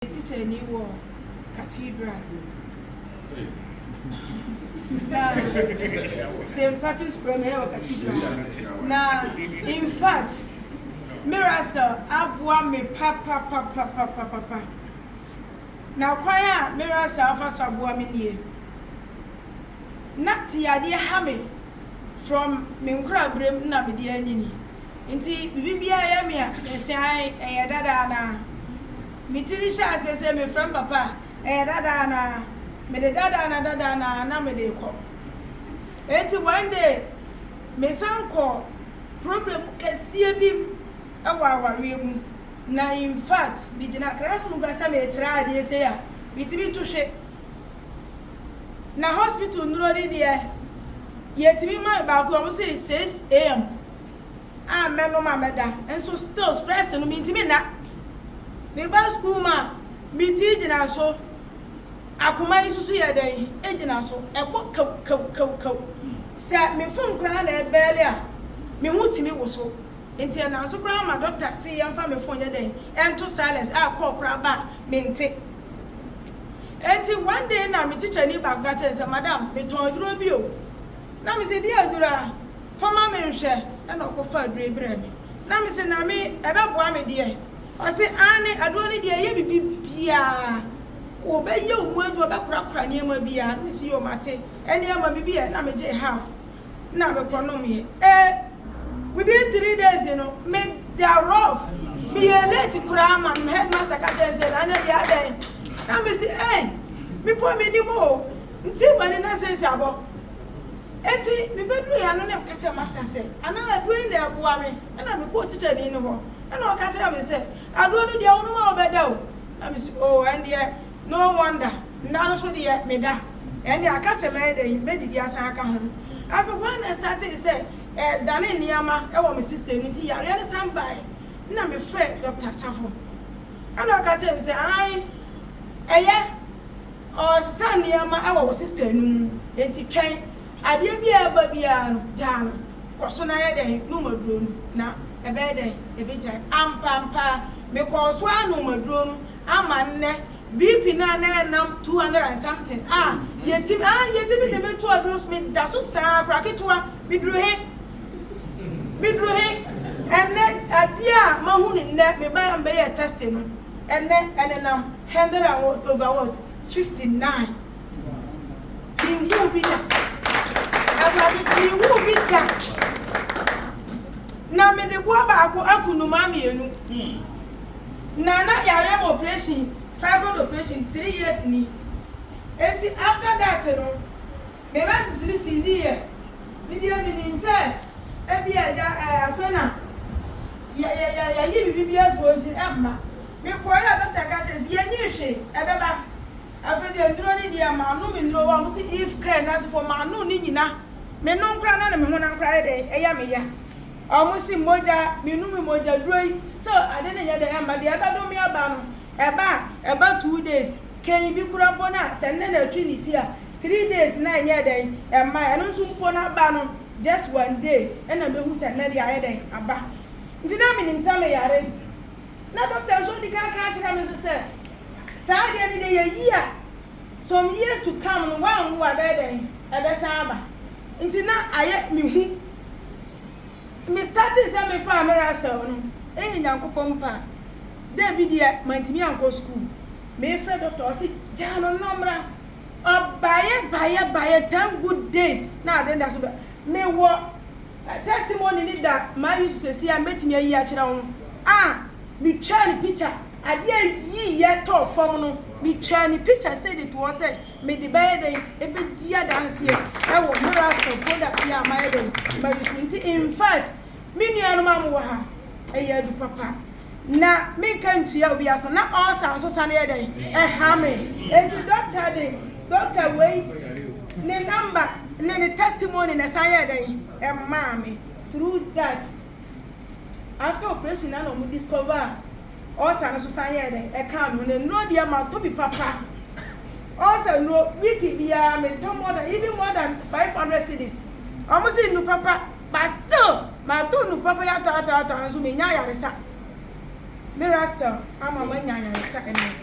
teacher ni wo cathedral. St. Patrick's Premier Cathedral. Now, in fact, Miira abua me papa. Now, kwaya Miira first abua me nie. Nati ade ha me from menkura brem na me dia nyini. Nti bibia ya me a se ai e dada na. Me tiri sha se me friend papa e dada na. Me de dada na me de ko. Enti one day me sanko problem kese bim awaware mu na in fact me dina classroom ba sa me kira ade se ya me timi to hwe na hospital nuro ni de yetimi ma ba ko am say 6 am me no ma meda enso still stress no me timi na me ba school ma me ti dina so akoma isusu ya dan ejina so ebo kaw se me fun kra na ebele a me hutimi wo so enti na so kra ma doctor see yam fa me fun ya dan ento silence a call kra ba me nte enti one day na me teacher ni ba gra che say madam me ton duro bi o na me say dia dura fama me nhwe na ko fa dure bre me na me say na me ebe boa me de o say ane ado ni de ye bibia obeye omu adu obakura ni ema bia nsi yo mate eni ema bibia na me je half na me konom ye within 3 days you know me they are rough me late kura ma headmaster ka say na na dia den na me say me po me ni mo nti mani na sense abo enti me bedu ya no na ka che master say ana adu ni abo me na me ko teacher ni ho na o ka che me say adu ni dia onu ma obeda o na me say oh and there no wonder ndano so de me da and the akase me de me didi asan aka ho after when I started say dane niama e wo me sister ni ti yare ne san bai na me friend Dr. Safo ana ka tell me say ai eye o san niama e wo sister nu enti twen ade bia ba bia no jano koso na ye de no maduro nu na e be de e be jai ampampa me koso anu maduro nu ama nne BP na nam 200 and something yetim de me to abros me da so sa kraketwa midruhe enne adia mahu ni nne me ba am be ye test no enne nam 100 and over what 59 in who be that in who be that na me de bo ba ako akunu ma mienu na ya operation fibroid operation 3 years ni. And after that, you know, me was here. Me dear me say, ebi afena. Ya bibia for Emma. Me poya Dr. Kates ye nyehwe ebeba. Afede nduro ni dia ma no me nduro wa si if care na for ma no ni nyina. Me no nkra na me ho na nkra de eya me ya. Omusi moja me nu me moja duro still ade na ya de Emma de aba do me aba no. Eba 2 days can be kurampo na se na trinity a 3 days na enye den ema eno nso mpo na ba no just 1 day na me hu se na dia ye den aba nti na me nim sa me yare na doctor so di ka kira me so se sa dia ni de ye year some years to come no wan hu aba den ebe sa aba nti na aye me hu me starting say me fa Miira no nyankopon pa David ya mantimi anko school me friend doctor say jano nomra buy 10 good days na then that so me wo testimony ni that my use say see metimi ayi a kira ho me try ni picture ade yi ye to form no me try ni picture say the to say me the buy dey e be dia dance here I wo Miira product ya my dey my in fact me nuanu ma mo ha eya du papa na me kan tia obi aso na all sound so sane ye den ha me and doctor way ne number ne testimony na sane ye den ma me through that after operation na no mo discover all sound so sane ye den come no dia ma to be papa also no week bia me do more than 500 cedis almost no papa but still ma do no papa ya ta so me nya yaresa Miira ama manya ya sa ene